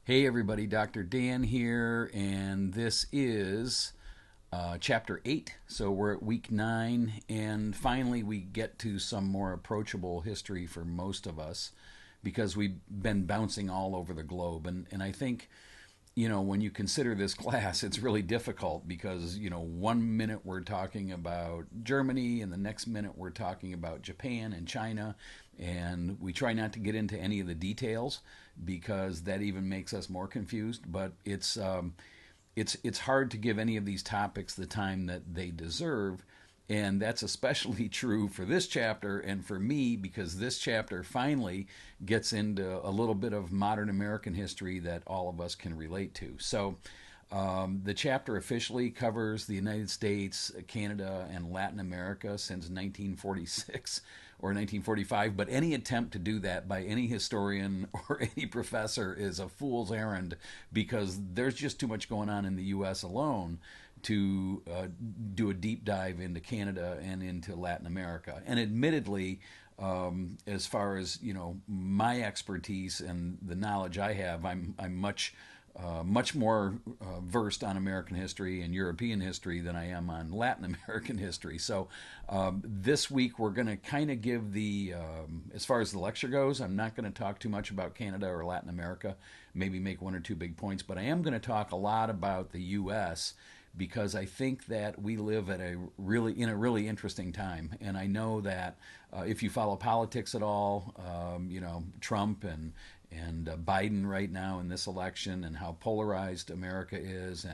Hey everybody, Dr. Dan here, and this is chapter 8. So we're at week 9, and finally we get to some more approachable history for most of us because we've been bouncing all over the globe. And I think, when you consider this class, it's really difficult because, one minute we're talking about Germany, and the next minute we're talking about Japan and China, and we try not to get into any of the details because that even makes us more confused. But it's hard to give any of these topics the time that they deserve. And that's especially true for this chapter and for me because this chapter finally gets into a little bit of modern American history that all of us can relate to. So, the chapter officially covers the United States, Canada, and Latin America since 1946 or 1945, but any attempt to do that by any historian or any professor is a fool's errand because there's just too much going on in the U.S. alone to do a deep dive into Canada and into Latin America. And admittedly, as far as my expertise and the knowledge I have, I'm much more versed on American history and European history than I am on Latin American history. So this week we're going to kind of give as far as the lecture goes, I'm not going to talk too much about Canada or Latin America, maybe make one or two big points, but I am going to talk a lot about the U.S. because I think that we live in a really interesting time. And I know that if you follow politics at all, Trump and Biden right now in this election and how polarized America is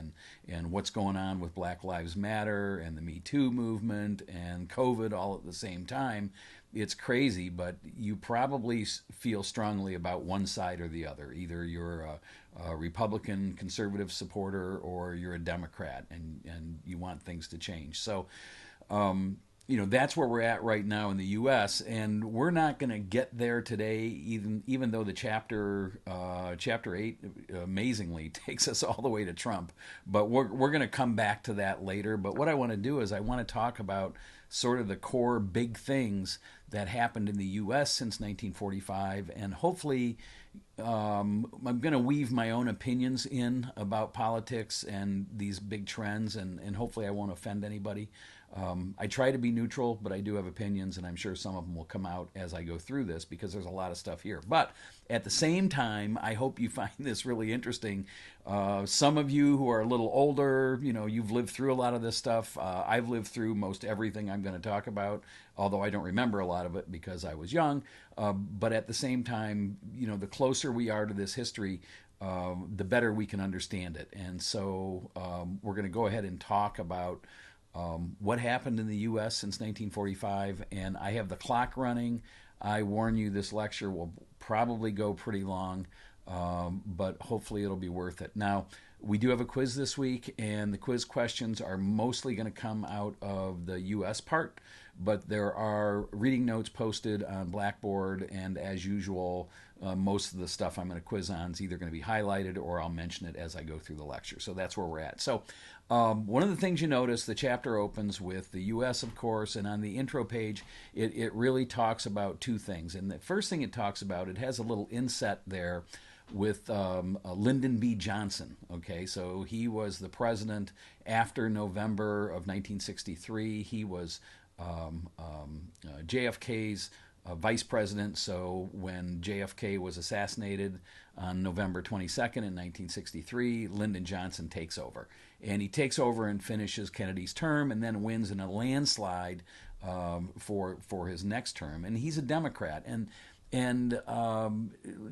and what's going on with Black Lives Matter and the Me Too movement and COVID all at the same time, it's crazy, but you probably feel strongly about one side or the other. Either you're a Republican conservative supporter or you're a Democrat and you want things to change. So, that's where we're at right now in the U.S. And we're not going to get there today, even though the chapter 8 amazingly takes us all the way to Trump. But we're going to come back to that later. But what I want to do is I want to talk about sort of the core big things that happened in the U.S. since 1945, and hopefully I'm going to weave my own opinions in about politics and these big trends, and hopefully I won't offend anybody. I try to be neutral, but I do have opinions, and I'm sure some of them will come out as I go through this because there's a lot of stuff here. But at the same time, I hope you find this really interesting. Some of you who are a little older, you've lived through a lot of this stuff. I've lived through most everything I'm going to talk about, although I don't remember a lot of it because I was young. But at the same time, the closer we are to this history, the better we can understand it. And so we're going to go ahead and talk about what happened in the U.S. since 1945, and I have the clock running. I warn you, this lecture will probably go pretty long, but hopefully it'll be worth it. Now, we do have a quiz this week, and the quiz questions are mostly going to come out of the U.S. part, but there are reading notes posted on Blackboard, and as usual, most of the stuff I'm going to quiz on is either going to be highlighted or I'll mention it as I go through the lecture. So that's where we're at. So one of the things you notice, the chapter opens with the U.S., of course, and on the intro page, it really talks about two things. And the first thing it talks about, it has a little inset there with Lyndon B. Johnson. Okay, so he was the president after November of 1963. He was JFK's vice president. So when JFK was assassinated on November 22nd in 1963, Lyndon Johnson takes over. And he takes over and finishes Kennedy's term and then wins in a landslide for his next term. And he's a Democrat. And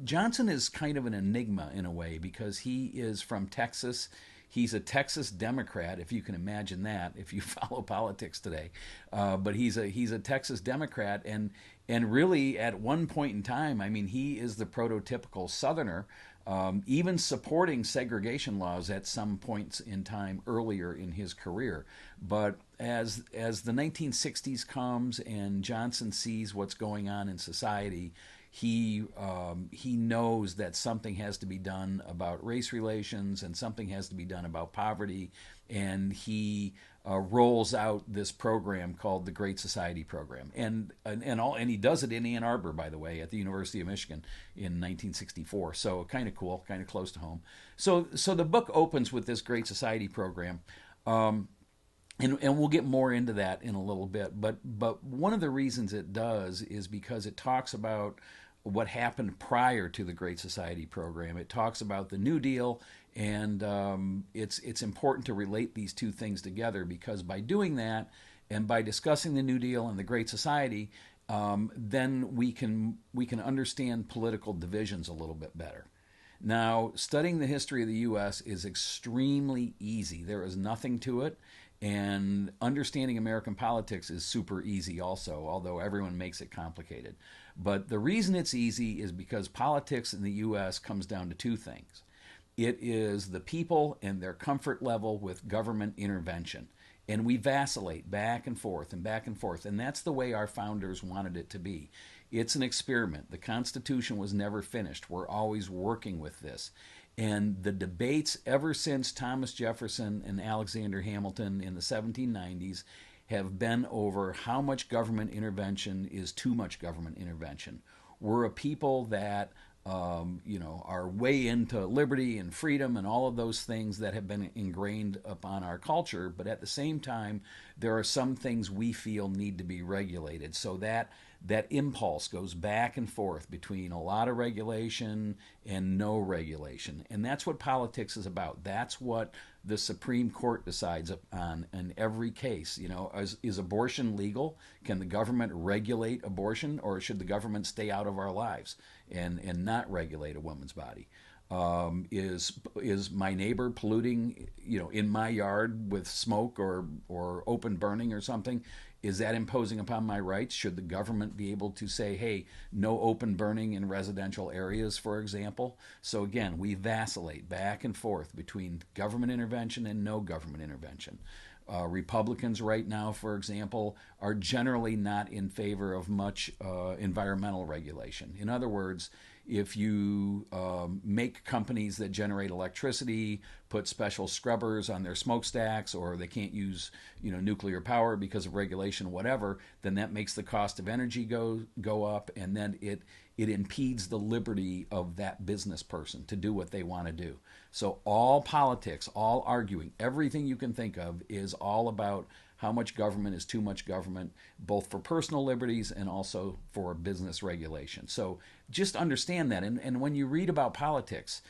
Johnson is kind of an enigma in a way because he is from Texas. He's a Texas Democrat, if you can imagine that, if you follow politics today. But he's a Texas Democrat, and really at one point in time, I mean, he is the prototypical Southerner, even supporting segregation laws at some points in time earlier in his career. But as the 1960s comes and Johnson sees what's going on in society, he knows that something has to be done about race relations and something has to be done about poverty, and he rolls out this program called the Great Society Program, and he does it in Ann Arbor, by the way, at the University of Michigan in 1964. So kind of cool, kind of close to home. So the book opens with this Great Society Program. And we'll get more into that in a little bit. But one of the reasons it does is because it talks about what happened prior to the Great Society Program. It talks about the New Deal, and it's important to relate these two things together, because by doing that and by discussing the New Deal and the Great Society, then we can understand political divisions a little bit better. Now, studying the history of the U.S. is extremely easy. There is nothing to it. And understanding American politics is super easy also, although everyone makes it complicated. But the reason it's easy is because politics in the U.S. comes down to two things. It is the people and their comfort level with government intervention. And we vacillate back and forth and back and forth. And that's the way our founders wanted it to be. It's an experiment. The Constitution was never finished. We're always working with this. And the debates ever since Thomas Jefferson and Alexander Hamilton in the 1790s have been over how much government intervention is too much government intervention. We're a people that are way into liberty and freedom and all of those things that have been ingrained upon our culture. But at the same time, there are some things we feel need to be regulated. So that impulse goes back and forth between a lot of regulation and no regulation. And that's what politics is about. That's what the Supreme Court decides on in every case. Is abortion legal? Can the government regulate abortion, or should the government stay out of our lives and not regulate a woman's body? Is my neighbor polluting, in my yard with smoke or open burning or something? Is that imposing upon my rights? Should the government be able to say, hey, no open burning in residential areas, for example? So again, we vacillate back and forth between government intervention and no government intervention. Republicans right now, for example, are generally not in favor of much environmental regulation. In other words, if you make companies that generate electricity put special scrubbers on their smokestacks, or they can't use nuclear power because of regulation, whatever, then that makes the cost of energy go up, and then it impedes the liberty of that business person to do what they want to do. So all politics, all arguing, everything you can think of is all about how much government is too much government, both for personal liberties and also for business regulation. So just understand that. And when you read about politics,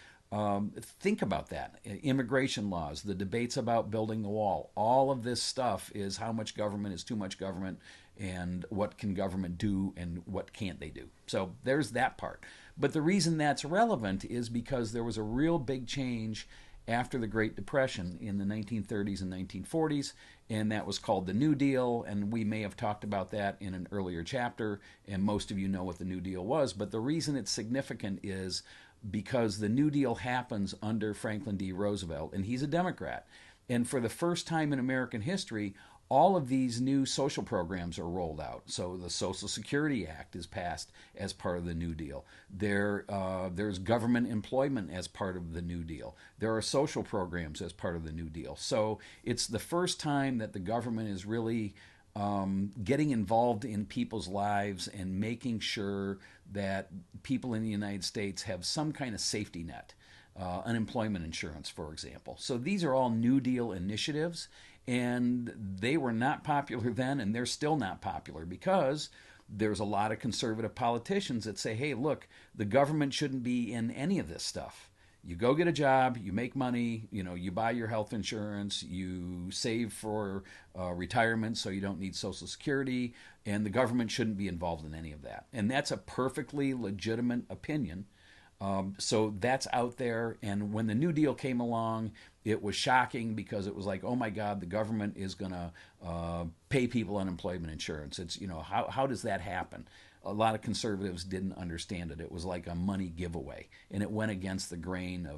think about that. Immigration laws, the debates about building the wall, all of this stuff is how much government is too much government, and what can government do and what can't they do. So there's that part. But the reason that's relevant is because there was a real big change after the Great Depression in the 1930s and 1940s, and that was called the New Deal, and we may have talked about that in an earlier chapter, and most of you know what the New Deal was. But the reason it's significant is because the New Deal happens under Franklin D. Roosevelt, and he's a Democrat. And for the first time in American history, all of these new social programs are rolled out. So the Social Security Act is passed as part of the New Deal. There's government employment as part of the New Deal. There are social programs as part of the New Deal. So it's the first time that the government is really getting involved in people's lives and making sure that people in the United States have some kind of safety net. Unemployment insurance, for example. So these are all New Deal initiatives, and they were not popular then, and they're still not popular because there's a lot of conservative politicians that say, hey, look, the government shouldn't be in any of this stuff. You go get a job, you make money, you buy your health insurance, you save for retirement so you don't need Social Security, and the government shouldn't be involved in any of that. And that's a perfectly legitimate opinion. So that's out there. And when the New Deal came along, it was shocking because it was like, oh my God, the government is going to pay people unemployment insurance. It's, how does that happen? A lot of conservatives didn't understand it. It was like a money giveaway, and it went against the grain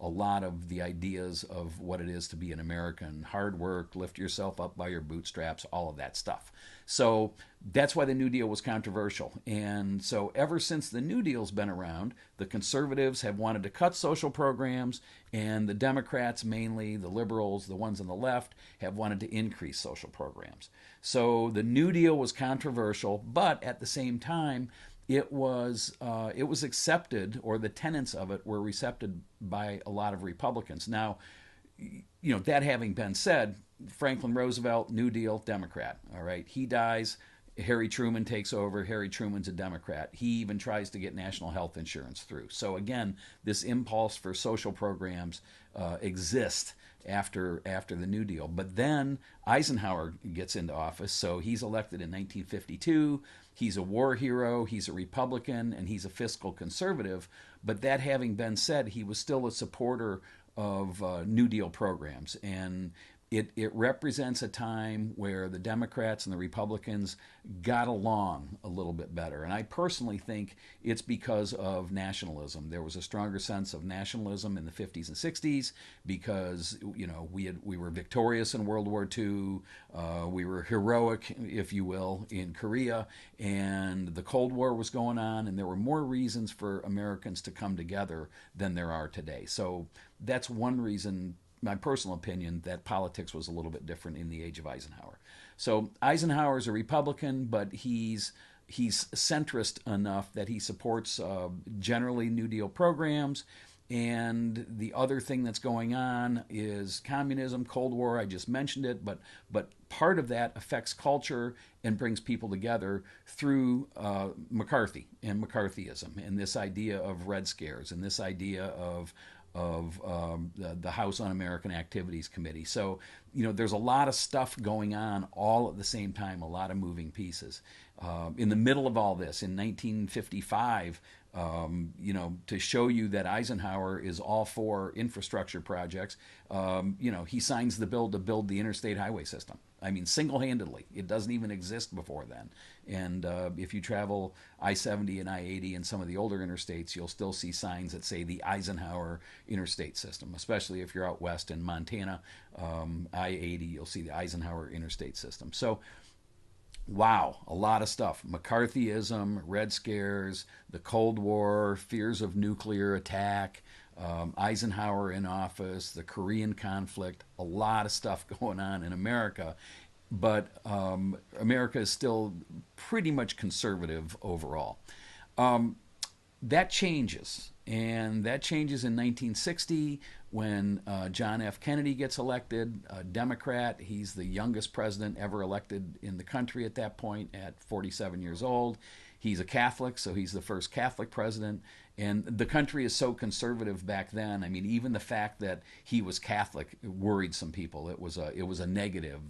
a lot of the ideas of what it is to be an American: hard work, lift yourself up by your bootstraps, all of that stuff. So that's why the New Deal was controversial. And so ever since the New Deal's been around, the conservatives have wanted to cut social programs, and the Democrats, mainly the liberals, the ones on the left, have wanted to increase social programs. So the New Deal was controversial, but at the same time, it was accepted, or the tenets of it were accepted by a lot of Republicans. Now, that having been said, Franklin Roosevelt, New Deal, Democrat. All right, he dies. Harry Truman takes over. Harry Truman's a Democrat. He even tries to get national health insurance through. So again, this impulse for social programs exists after the New Deal. But then Eisenhower gets into office, so he's elected in 1952. He's a war hero, he's a Republican, and he's a fiscal conservative. But that having been said, he was still a supporter of New Deal programs. And it represents a time where the Democrats and the Republicans got along a little bit better. And I personally think it's because of nationalism. There was a stronger sense of nationalism in the 50s and 60s because, we were victorious in World War II. We were heroic, if you will, in Korea. And the Cold War was going on, and there were more reasons for Americans to come together than there are today. So that's one reason, my personal opinion, that politics was a little bit different in the age of Eisenhower. So Eisenhower's a Republican, but he's centrist enough that he supports generally New Deal programs. And the other thing that's going on is communism, Cold War. I just mentioned it, but part of that affects culture and brings people together through McCarthy and McCarthyism, and this idea of Red Scares, and this idea of the House Un-American Activities Committee. So, there's a lot of stuff going on all at the same time, a lot of moving pieces. In the middle of all this, in 1955, to show you that Eisenhower is all for infrastructure projects, he signs the bill to build the interstate highway system. I mean, single-handedly. It doesn't even exist before then. And if you travel I-70 and I-80 and some of the older interstates, you'll still see signs that say the Eisenhower interstate system, especially if you're out west in Montana, I-80, you'll see the Eisenhower interstate system. So, wow, a lot of stuff. McCarthyism, Red Scares, the Cold War, fears of nuclear attack, Eisenhower in office, the Korean conflict, a lot of stuff going on in America. But America is still pretty much conservative overall. That changes, and that changes in 1960 when John F. Kennedy gets elected, a Democrat. He's the youngest president ever elected in the country at that point, at 47 years old. He's a Catholic, so he's the first Catholic president. And the country is so conservative back then. I mean, even the fact that he was Catholic worried some people. It was a negative.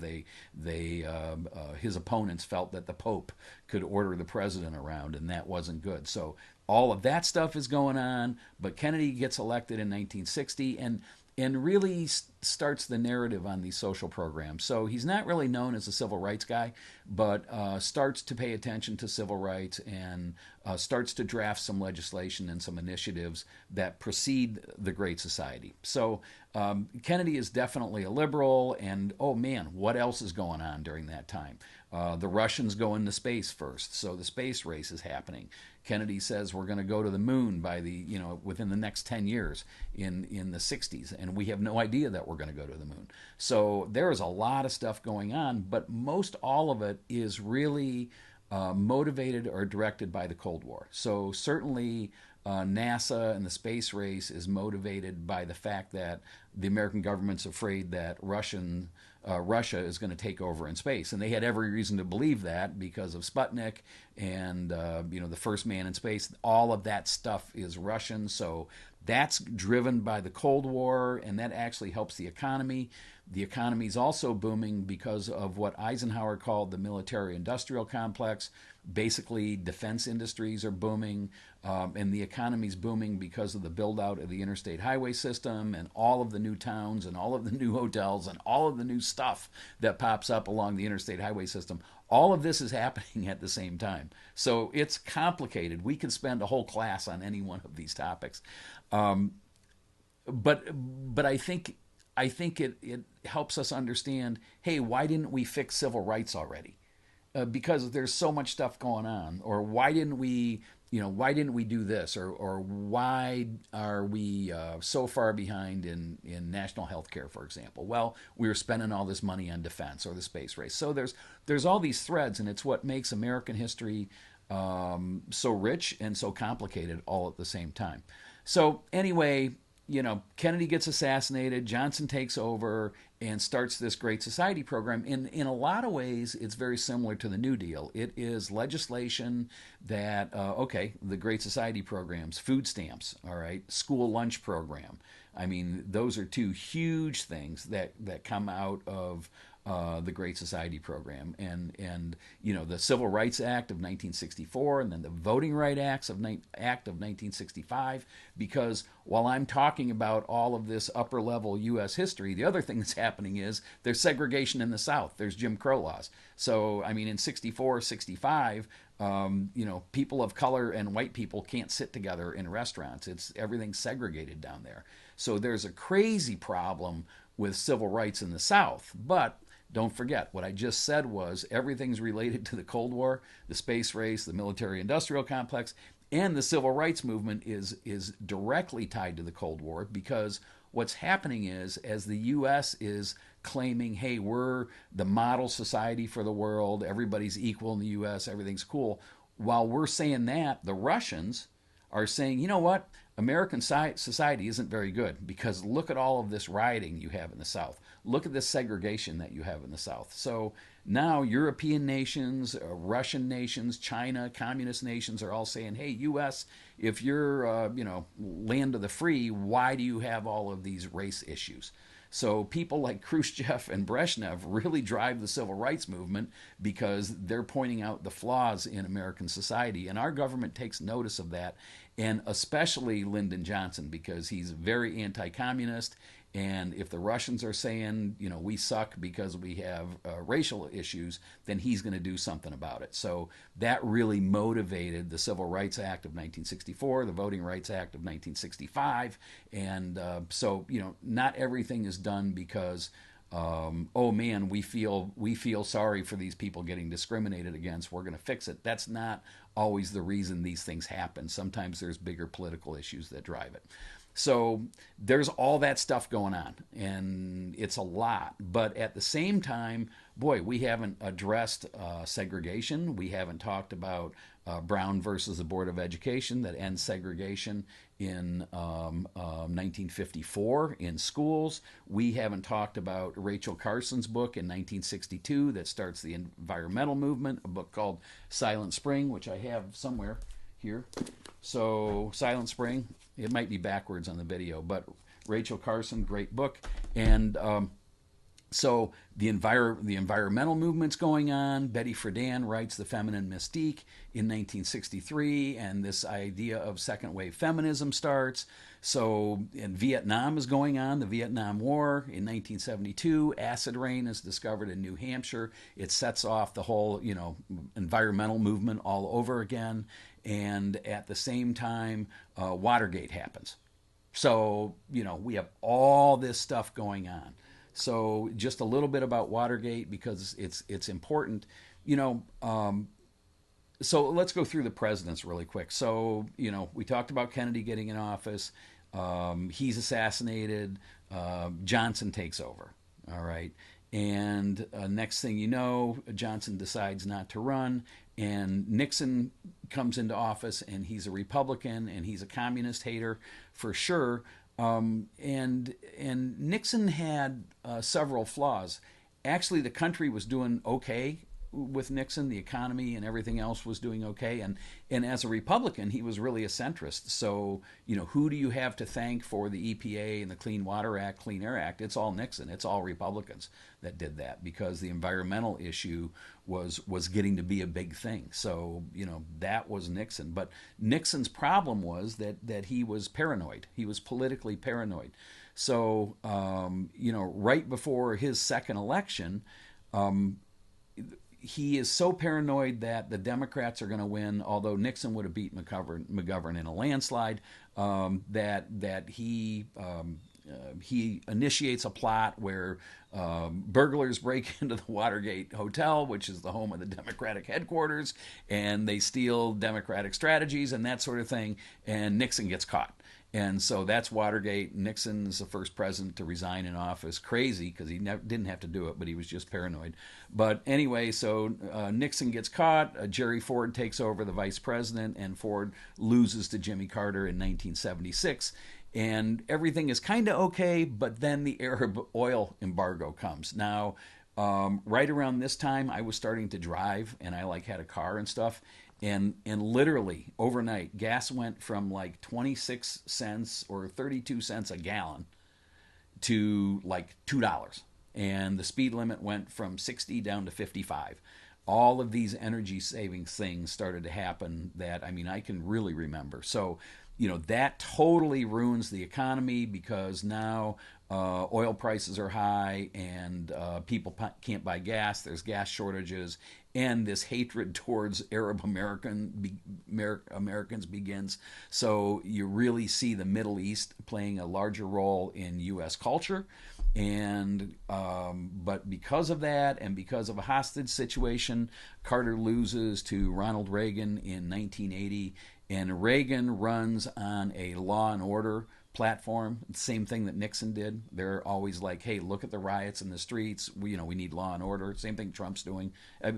His opponents felt that the Pope could order the president around, and that wasn't good. So all of that stuff is going on. But Kennedy gets elected in 1960, and really starts the narrative on these social programs. So he's not really known as a civil rights guy, but starts to pay attention to civil rights and starts to draft some legislation and some initiatives that precede the Great Society. So Kennedy is definitely a liberal, and oh man, what else is going on during that time? The Russians go into space first, so the space race is happening. Kennedy says we're going to go to the moon by within the next 10 years in the 60s, and we have no idea that we're going to go to the moon. So there is a lot of stuff going on, but most all of it is really motivated or directed by the Cold War. So certainly NASA and the space race is motivated by the fact that the American government's afraid that Russia is going to take over in space, and they had every reason to believe that because of Sputnik and the first man in space. All of that stuff is Russian, so that's driven by the Cold War, and that actually helps the economy. The economy is also booming because of what Eisenhower called the military-industrial complex. Basically, defense industries are booming, and the economy's booming because of the build-out of the interstate highway system and all of the new towns and all of the new hotels and all of the new stuff that pops up along the interstate highway system. All of this is happening at the same time. So it's complicated. We could spend a whole class on any one of these topics. but I think it helps us understand. Hey, why didn't we fix civil rights already? Because there's so much stuff going on, or why didn't we do this, or why are we so far behind in national health care, for example? Well, we were spending all this money on defense or the space race. So there's all these threads, and it's what makes American history so rich and so complicated all at the same time. So anyway, Kennedy gets assassinated, Johnson takes over and starts this Great Society program. In a lot of ways, it's very similar to the New Deal. It is legislation that, okay, the Great Society programs, food stamps, all right, school lunch program. I mean, those are two huge things that come out of the Great Society program, and the Civil Rights Act of 1964, and then the Voting Rights Act of 1965. Because while I'm talking about all of this upper level U.S. history, the other thing that's happening is there's segregation in the South. There's Jim Crow laws. So I mean, in 64, 65. People of color and white people can't sit together in restaurants. Everything's segregated down there. So there's a crazy problem with civil rights in the South. But don't forget, what I just said was everything's related to the Cold War, the space race, the military-industrial complex, and the civil rights movement is directly tied to the Cold War, because what's happening is, as the U.S. is claiming, hey, we're the model society for the world, everybody's equal in the U.S., everything's cool, while we're saying that, the Russians are saying, you know what, American society isn't very good, because look at all of this rioting you have in the South. Look at this segregation that you have in the South. So now European nations, Russian nations, China, communist nations are all saying, hey, U.S., if you're, land of the free, why do you have all of these race issues? So people like Khrushchev and Brezhnev really drive the civil rights movement, because they're pointing out the flaws in American society. And our government takes notice of that, and especially Lyndon Johnson, because he's very anti-communist. And if the Russians are saying, we suck because we have racial issues, then he's going to do something about it. So that really motivated the Civil Rights Act of 1964, the Voting Rights Act of 1965. And so, not everything is done because, oh man, we feel sorry for these people getting discriminated against, we're going to fix it. That's not always the reason these things happen. Sometimes there's bigger political issues that drive it. So there's all that stuff going on, and it's a lot. But at the same time, boy, we haven't addressed segregation. We haven't talked about Brown versus the Board of Education that ends segregation in 1954 in schools. We haven't talked about Rachel Carson's book in 1962 that starts the environmental movement, a book called Silent Spring, which I have somewhere here. So Silent Spring, it might be backwards on the video, but Rachel Carson, great book. And so the environmental movement's going on. Betty Friedan writes The Feminine Mystique in 1963, and this idea of second wave feminism starts. So, and Vietnam is going on, the Vietnam War in 1972. Acid rain is discovered in New Hampshire. It sets off the whole, environmental movement all over again. And at the same time, Watergate happens. So, we have all this stuff going on. So just a little bit about Watergate, because it's important. So let's go through the presidents really quick. So, we talked about Kennedy getting in office. He's assassinated. Johnson takes over. All right. And next thing you know, Johnson decides not to run. And Nixon comes into office, and he's a Republican, and he's a communist hater for sure. And Nixon had several flaws. Actually, the country was doing okay with Nixon. The economy and everything else was doing okay. And as a Republican, he was really a centrist. So, who do you have to thank for the EPA and the Clean Water Act, Clean Air Act? It's all Nixon. It's all Republicans that did that, because the environmental issue was getting to be a big thing. So, that was Nixon. But Nixon's problem was that he was paranoid. He was politically paranoid. So, right before his second election, he is so paranoid that the Democrats are going to win, although Nixon would have beat McGovern in a landslide. He initiates a plot where burglars break into the Watergate Hotel, which is the home of the Democratic headquarters, and they steal Democratic strategies and that sort of thing. And Nixon gets caught. And so that's Watergate. Nixon is the first president to resign in office. Crazy, because he didn't have to do it, but he was just paranoid. But anyway, so Nixon gets caught. Jerry Ford takes over the vice president, and Ford loses to Jimmy Carter in 1976. And everything is kind of okay, but then the Arab oil embargo comes. Now, right around this time, I was starting to drive, and I had a car and stuff. And literally overnight, gas went from like 26 cents or 32 cents a gallon to like $2. And the speed limit went from 60 down to 55. All of these energy savings things started to happen that, I can really remember. So, that totally ruins the economy, because now oil prices are high, and people can't buy gas. There's gas shortages, and this hatred towards Arab Americans begins. So you really see the Middle East playing a larger role in U.S. culture. And but because of that, and because of a hostage situation, Carter loses to Ronald Reagan in 1980, and Reagan runs on a law and order platform. Same thing that Nixon did. They're always like, hey, look at the riots in the streets. We need law and order. Same thing Trump's doing.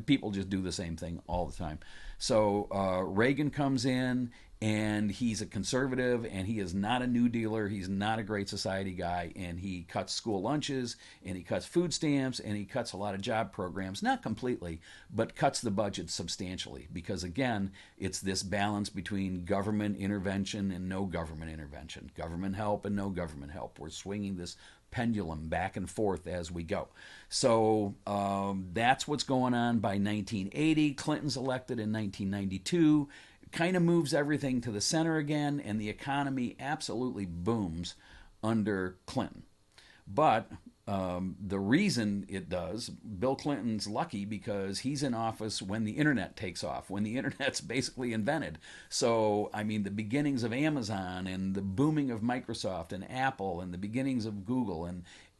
People just do the same thing all the time. So Reagan comes in, and he's a conservative, and he is not a New Dealer. He's not a Great Society guy, and he cuts school lunches, and he cuts food stamps, and he cuts a lot of job programs. Not completely, but cuts the budget substantially, because, again, it's this balance between government intervention and no government intervention, government help and no government help. We're swinging this pendulum back and forth as we go. So that's what's going on by 1980. Clinton's elected in 1992. Kind of moves everything to the center again, and the economy absolutely booms under Clinton. But the reason it does, Bill Clinton's lucky because he's in office when the internet takes off, when the internet's basically invented. So, the beginnings of Amazon, and the booming of Microsoft and Apple, and the beginnings of Google,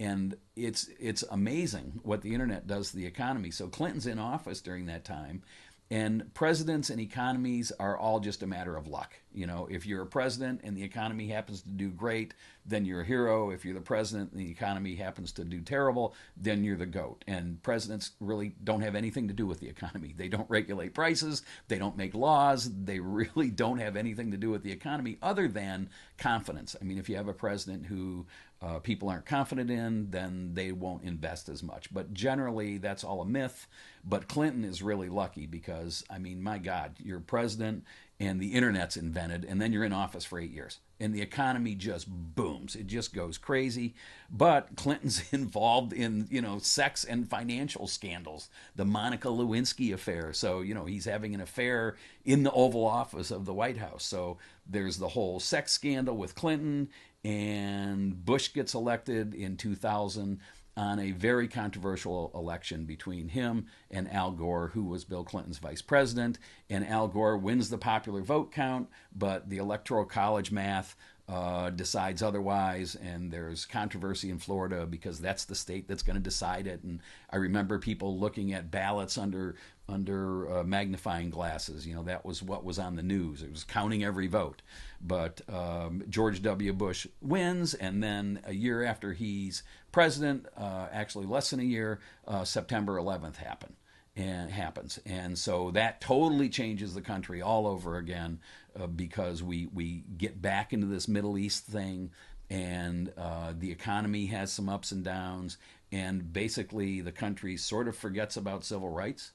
and it's amazing what the internet does to the economy. So Clinton's in office during that time. And presidents and economies are all just a matter of luck. If you're a president and the economy happens to do great, then you're a hero. If you're the president and the economy happens to do terrible, then you're the GOAT. And presidents really don't have anything to do with the economy. They don't regulate prices. They don't make laws. They really don't have anything to do with the economy other than confidence. If you have a president who people aren't confident in, then they won't invest as much. But generally, that's all a myth. But Clinton is really lucky because, my God, you're president and the internet's invented, and then you're in office for 8 years. And the economy just booms. It just goes crazy. But Clinton's involved in, sex and financial scandals. The Monica Lewinsky affair. So, he's having an affair in the Oval Office of the White House. So there's the whole sex scandal with Clinton, and Bush gets elected in 2000 on a very controversial election between him and Al Gore, who was Bill Clinton's vice president. And Al Gore wins the popular vote count, but the Electoral College math decides otherwise, and there's controversy in Florida because that's the state that's going to decide it. And I remember people looking at ballots under magnifying glasses. That was what was on the news. It was counting every vote. But George W. Bush wins, and then a year after he's president, actually less than a year, September 11th happens. And so that totally changes the country all over again, because we get back into this Middle East thing, and the economy has some ups and downs, and basically the country sort of forgets about civil rights.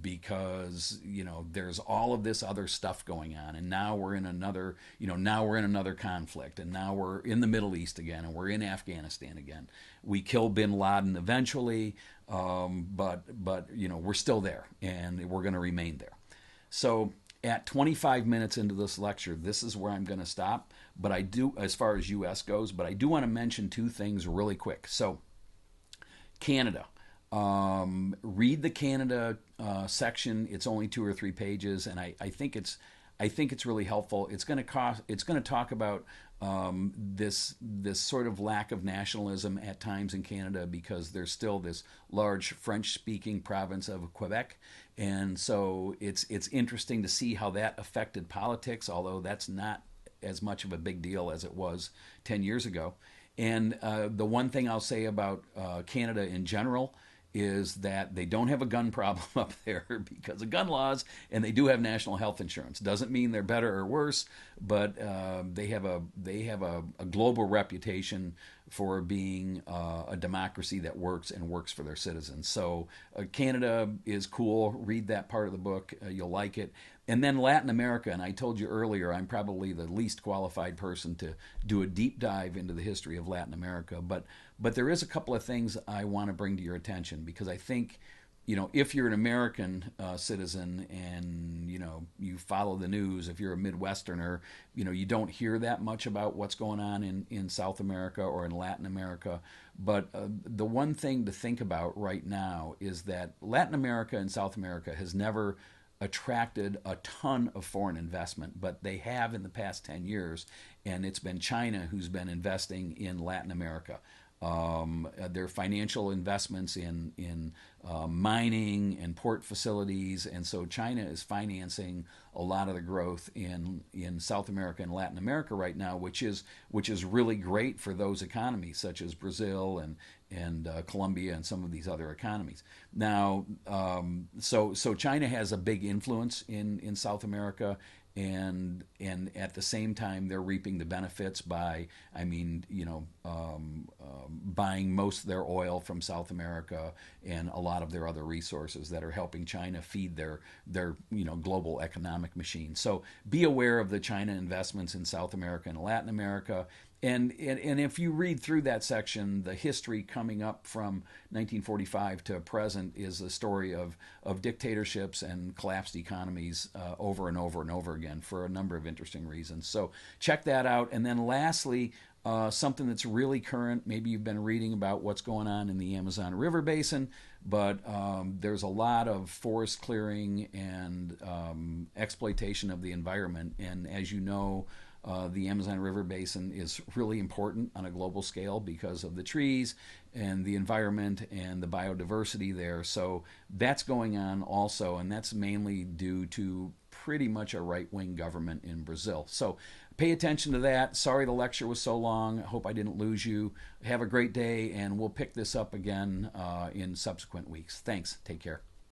Because there's all of this other stuff going on, and now we're in another conflict, and now we're in the Middle East again, and we're in Afghanistan again. We kill Bin Laden eventually, but we're still there, and we're going to remain there. So at 25 minutes into this lecture, this is where I'm going to stop. But I do, as far as U.S. goes, but I do want to mention two things really quick. So Canada. Read the Canada section. It's only 2 or 3 pages, and I think it's really helpful. It's going to cost. It's going to talk about this sort of lack of nationalism at times in Canada because there's still this large French-speaking province of Quebec, and so it's interesting to see how that affected politics. Although that's not as much of a big deal as it was 10 years ago. And the one thing I'll say about Canada in general is that they don't have a gun problem up there because of gun laws, and they do have national health insurance. Doesn't mean they're better or worse, but they have a global reputation for being a democracy that works and works for their citizens. So Canada is cool. Read that part of the book; you'll like it. And then Latin America, and I told you earlier, I'm probably the least qualified person to do a deep dive into the history of Latin America, but there is a couple of things I want to bring to your attention because I think, if you're an American citizen and you follow the news, if you're a Midwesterner, you don't hear that much about what's going on in South America or in Latin America. But the one thing to think about right now is that Latin America and South America has never attracted a ton of foreign investment, but they have in the past 10 years, and it's been China who's been investing in Latin America. Their financial investments in mining and port facilities, and so China is financing a lot of the growth in South America and Latin America right now, which is really great for those economies such as Brazil and Colombia and some of these other economies. Now, so China has a big influence in South America, and at the same time they're reaping the benefits by, buying most of their oil from South America and a lot of their other resources that are helping China feed their global economic machine. So be aware of the China investments in South America and Latin America. And if you read through that section, the history coming up from 1945 to present is a story of dictatorships and collapsed economies over and over and over again for a number of interesting reasons. So check that out. And then lastly, something that's really current. Maybe you've been reading about what's going on in the Amazon River Basin, but there's a lot of forest clearing and exploitation of the environment. And as you know, the Amazon River Basin is really important on a global scale because of the trees and the environment and the biodiversity there. So that's going on also, and that's mainly due to pretty much a right-wing government in Brazil. So pay attention to that. Sorry the lecture was so long. I hope I didn't lose you. Have a great day, and we'll pick this up again in subsequent weeks. Thanks. Take care.